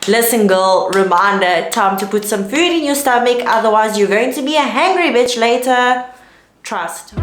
Listen girl, reminder, time to put some food in your stomach, otherwise you're going to be a hangry bitch later. Trust.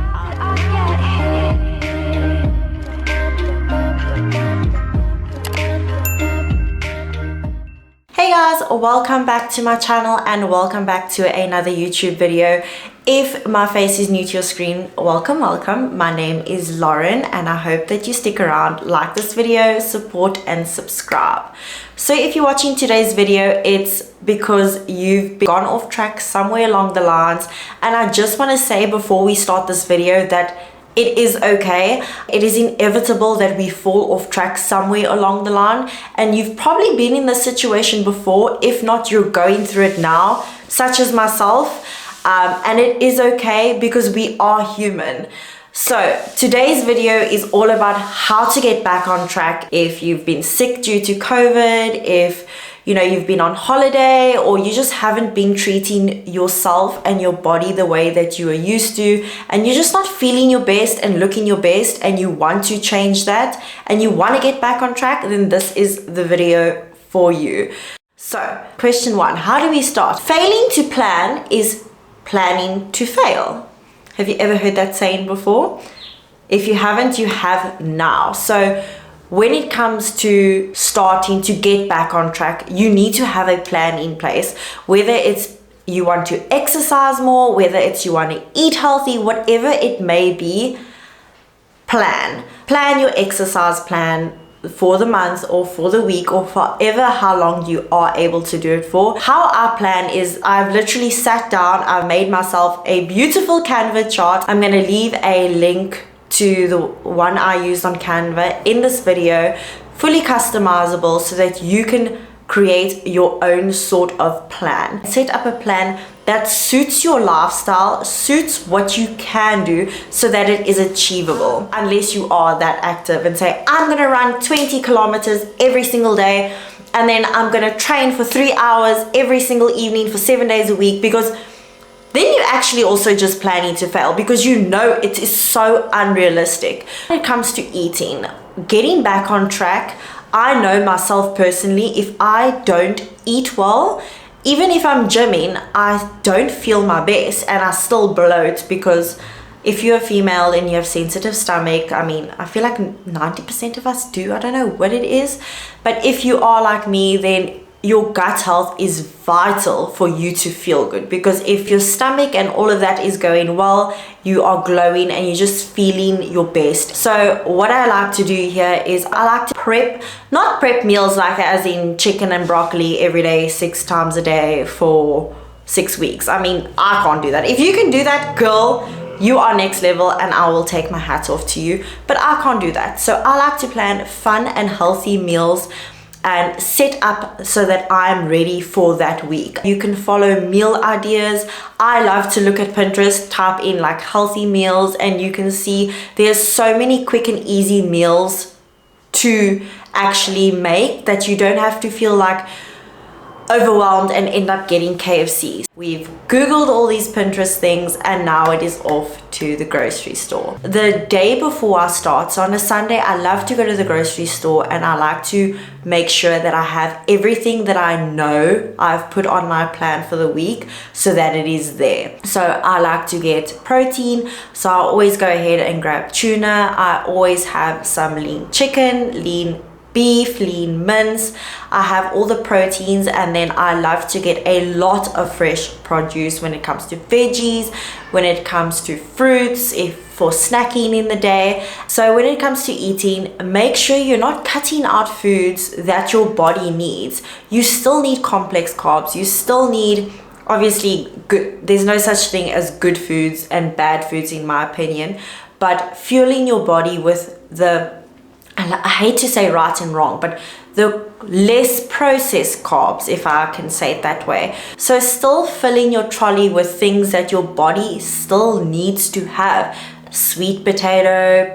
Hey guys, welcome back to my channel and welcome back to another YouTube video. If my face is new to your screen, welcome. My name is Lauren and I hope that you stick around, like this video, support and subscribe. So if you're watching today's video, it's because you've gone off track somewhere along the lines, and I just want to say before we start this video that it is okay. It is inevitable that we fall off track somewhere along the line, and you've probably been in this situation before. If not, you're going through it now, such as myself, and it is okay because we are human. So today's video is all about how to get back on track if you've been sick due to COVID, if you've been on holiday, or you just haven't been treating yourself and your body the way that you are used to, and you're just not feeling your best and looking your best, and you want to change that and you want to get back on track, then this is the video for you. So question one, how do we start? Failing to plan is planning to fail. Have you ever heard that saying before? If you haven't, you have now. So when it comes to starting to get back on track, you need to have a plan in place. Whether it's you want to exercise more, whether it's you want to eat healthy, whatever it may be, plan your exercise plan for the month or for the week or forever, how long you are able to do it for. How I plan is I've literally sat down, I've made myself a beautiful Canva chart. I'm going to leave a link to the one I used on Canva in this video, fully customizable so that you can create your own sort of plan. Set up a plan that suits your lifestyle, suits what you can do, so that it is achievable. Unless you are that active and say, I'm gonna run 20 kilometers every single day, and then I'm gonna train for 3 hours every single evening for 7 days a week, because then you're actually also just planning to fail, because it is so unrealistic. When it comes to eating, getting back on track, I know myself personally, if I don't eat well, even if I'm gymming, I don't feel my best and I still bloat, because if you're a female and you have sensitive stomach, I feel like 90% of us do. I don't know what it is, but if you are like me, then your gut health is vital for you to feel good, because if your stomach and all of that is going well, you are glowing and you're just feeling your best. So what I like to do here is I like to not prep meals like as in chicken and broccoli every day 6 times a day for 6 weeks. I can't do that. If you can do that, girl, you are next level and I will take my hat off to you, but I can't do that. So I like to plan fun and healthy meals and set up so that I'm ready for that week. You can follow meal ideas. I love to look at Pinterest, type in like healthy meals, and you can see there's so many quick and easy meals to actually make that you don't have to feel like overwhelmed and end up getting KFC. We've Googled all these Pinterest things and now it is off to the grocery store. The day before I start, so on a Sunday, I love to go to the grocery store and I like to make sure that I have everything that I know I've put on my plan for the week so that it is there. So I like to get protein, so I always go ahead and grab tuna. I always have some lean chicken, lean beef, lean mince. I have all the proteins, and then I love to get a lot of fresh produce when it comes to veggies, when it comes to fruits, if for snacking in the day. So when it comes to eating, make sure you're not cutting out foods that your body needs. You still need complex carbs. You still need, obviously, good. There's no such thing as good foods and bad foods in my opinion, but fueling your body with I hate to say right and wrong, but the less processed carbs, if I can say it that way. So still filling your trolley with things that your body still needs to have. Sweet potato,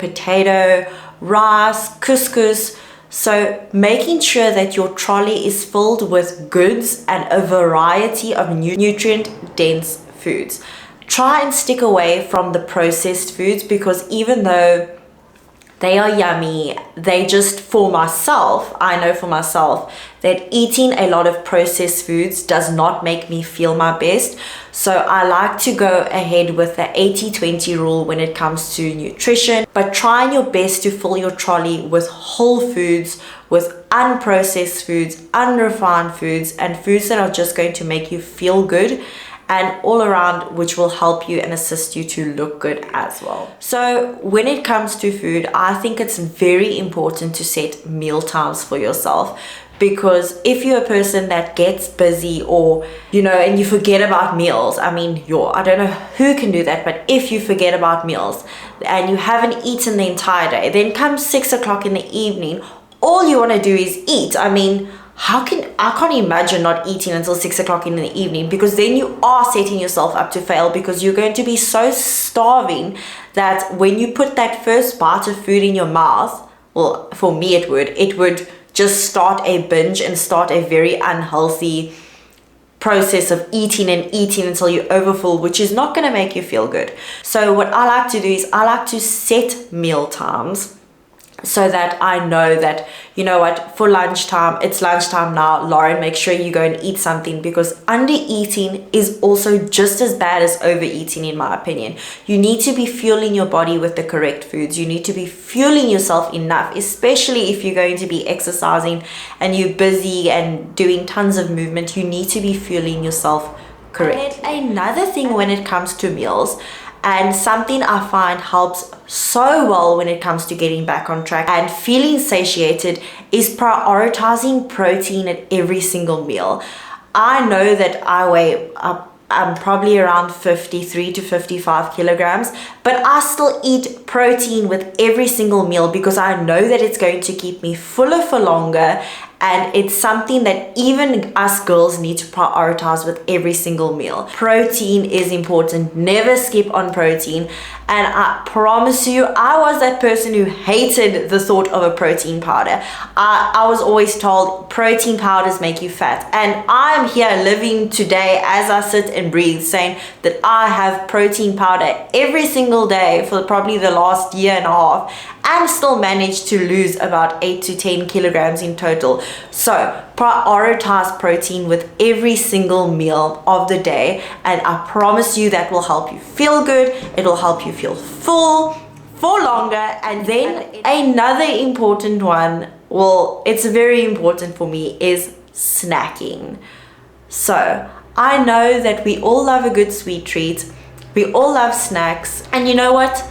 rice, couscous. So making sure that your trolley is filled with goods and a variety of nutrient-dense foods. Try and stick away from the processed foods, because even though they are yummy. They just, for myself, I know for myself that eating a lot of processed foods does not make me feel my best. So I like to go ahead with the 80-20 rule when it comes to nutrition, but trying your best to fill your trolley with whole foods, with unprocessed foods, unrefined foods, and foods that are just going to make you feel good, and all around, which will help you and assist you to look good as well. So when it comes to food, I think it's very important to set meal times for yourself, because if you're a person that gets busy, or and you forget about meals, I mean, I don't know who can do that, but if you forget about meals and you haven't eaten the entire day, then come 6 o'clock in the evening, all you want to do is eat. I mean, I can't imagine not eating until 6 o'clock in the evening, because then you are setting yourself up to fail, because you're going to be so starving that when you put that first bite of food in your mouth, well, for me it would just start a binge and start a very unhealthy process of eating and eating until you're overfull, which is not going to make you feel good. So what I like to do is I like to set meal times, so that I know that, for lunchtime, it's lunchtime now, Lauren, make sure you go and eat something, because under eating is also just as bad as overeating, in my opinion. You need to be fueling your body with the correct foods. You need to be fueling yourself enough, especially if you're going to be exercising and you're busy and doing tons of movement. You need to be fueling yourself correct. And another thing when it comes to meals, and something I find helps so well when it comes to getting back on track and feeling satiated, is prioritizing protein at every single meal. I know that I'm probably around 53 to 55 kilograms, but I still eat protein with every single meal, because I know that it's going to keep me fuller for longer. And it's something that even us girls need to prioritize with every single meal. Protein is important. Never skip on protein. And I promise you, I was that person who hated the thought of a protein powder. I was always told protein powders make you fat. And I'm here living today as I sit and breathe, saying that I have protein powder every single day for probably the last year and a half, and still managed to lose about 8 to 10 kilograms in total. So prioritize protein with every single meal of the day, and I promise you that will help you feel good. It will help you feel full for longer. And then another important one, well, it's very important for me, is snacking. So I know that we all love a good sweet treat. We all love snacks, and you know what?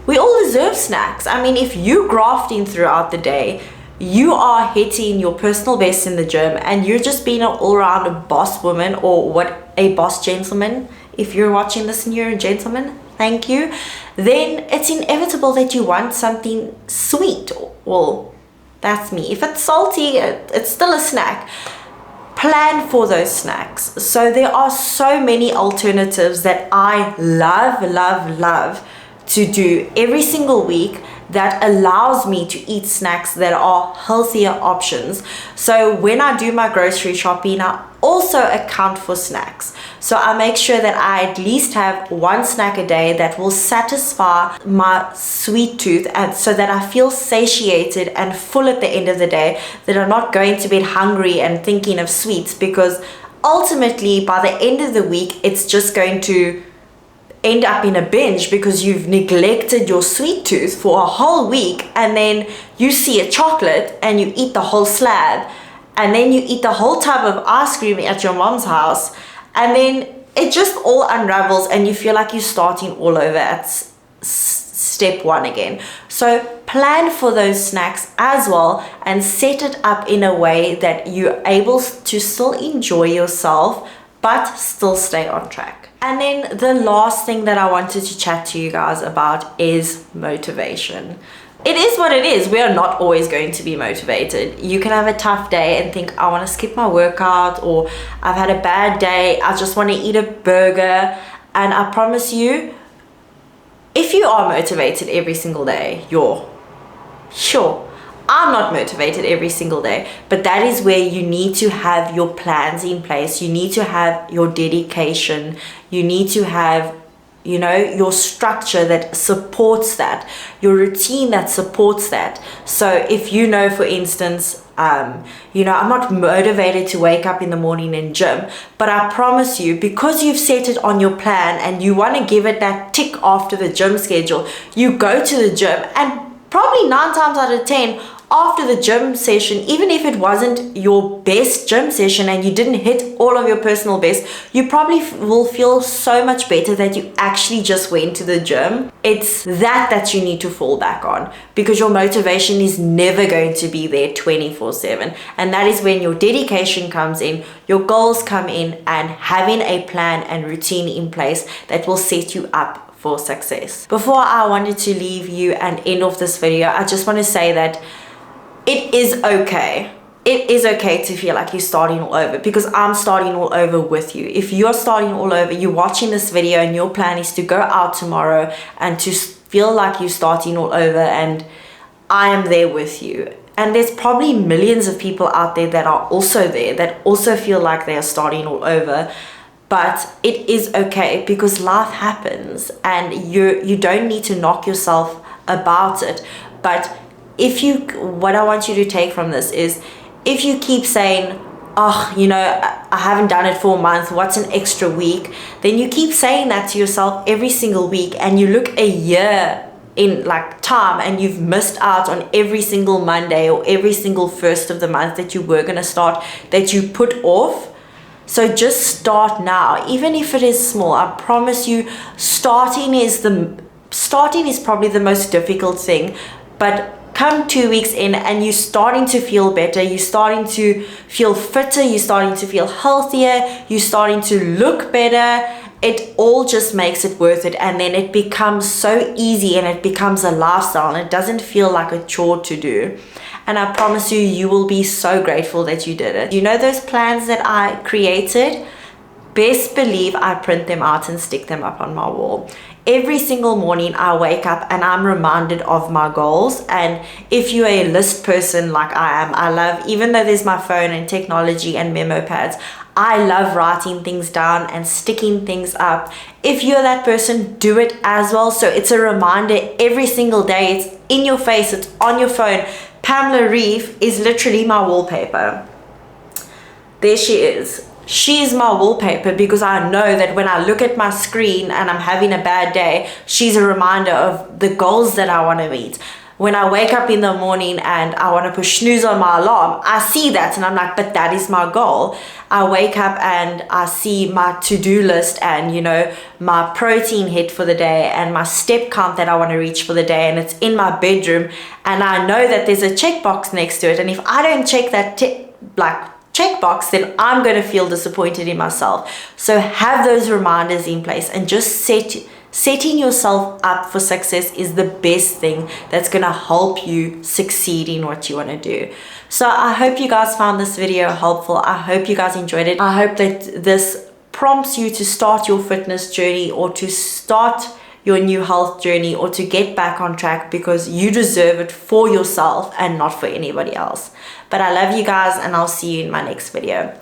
We all deserve snacks. I mean, if you're grafting throughout the day, you are hitting your personal best in the gym, and you're just being an all-round boss woman, or what, a boss gentleman. If you're watching this and you're a gentleman, thank you. Then it's inevitable that you want something sweet. Well, that's me. If it's salty, it's still a snack. Plan for those snacks. So there are so many alternatives that I love to do every single week that allows me to eat snacks that are healthier options. So when I do my grocery shopping, I also account for snacks. So I make sure that I at least have one snack a day that will satisfy my sweet tooth, and so that I feel satiated and full at the end of the day, that I'm not going to bed hungry and thinking of sweets, because ultimately by the end of the week, it's just going to end up in a binge, because you've neglected your sweet tooth for a whole week, and then you see a chocolate and you eat the whole slab, and then you eat the whole tub of ice cream at your mom's house, and then it just all unravels and you feel like you're starting all over at step one again. So plan for those snacks as well, and set it up in a way that you're able to still enjoy yourself but still stay on track. And then the last thing that I wanted to chat to you guys about is motivation. It is what it is. We are not always going to be motivated. You can have a tough day and think, I want to skip my workout, or I've had a bad day, I just want to eat a burger. And I promise you, if you are motivated every single day, I'm not motivated every single day, but that is where you need to have your plans in place. You need to have your dedication. You need to have you know, your structure that supports that, your routine that supports that. So if you know, for instance, you know, I'm not motivated to wake up in the morning and gym, but I promise you, because you've set it on your plan and you want to give it that tick after the gym schedule, you go to the gym, and probably 9 times out of 10, after the gym session, even if it wasn't your best gym session and you didn't hit all of your personal best, you probably will feel so much better that you actually just went to the gym. It's that you need to fall back on, because your motivation is never going to be there 24/7. And that is when your dedication comes in, your goals come in, and having a plan and routine in place that will set you up for success. Before I wanted to leave you and end off this video, I just want to say that it is okay. It is okay to feel like you're starting all over, because I'm starting all over with you. If you're starting all over, you're watching this video and your plan is to go out tomorrow and to feel like you're starting all over, and I am there with you. And there's probably millions of people out there that are also there, that also feel like they are starting all over. But it is okay, because life happens and you don't need to knock yourself about it. But what I want you to take from this is, if you keep saying, oh, you know, I haven't done it for a month, what's an extra week? Then you keep saying that to yourself every single week, and you look a year in like time and you've missed out on every single Monday or every single first of the month that you were going to start, that you put off. So just start now, even if it is small. I promise you, starting is probably the most difficult thing. But come 2 weeks in and you're starting to feel better, you're starting to feel fitter, you're starting to feel healthier, you're starting to look better, it all just makes it worth it. And then it becomes so easy and it becomes a lifestyle, and it doesn't feel like a chore to do. And I promise you, you will be so grateful that you did it. You know those plans that I created? Best believe I print them out and stick them up on my wall. Every single morning I wake up and I'm reminded of my goals. And if you're a list person like I am, I love, even though there's my phone and technology and memo pads, I love writing things down and sticking things up. If you're that person, do it as well. So it's a reminder every single day. It's in your face, it's on your phone. Pamela Reif is literally my wallpaper. There she is. She's my wallpaper, because I know that when I look at my screen and I'm having a bad day, she's a reminder of the goals that I want to meet. When I wake up in the morning and I want to push snooze on my alarm, I see that and I'm like, but that is my goal. I wake up and I see my to-do list and, you know, my protein hit for the day and my step count that I want to reach for the day, and it's in my bedroom, and I know that there's a checkbox next to it, and if I don't check that checkbox, then I'm going to feel disappointed in myself. So have those reminders in place, and just setting yourself up for success is the best thing that's going to help you succeed in what you want to do. So I hope you guys found this video helpful. I hope you guys enjoyed it. I hope that this prompts you to start your fitness journey, or to start your new health journey, or to get back on track, because you deserve it for yourself and not for anybody else. But I love you guys, and I'll see you in my next video.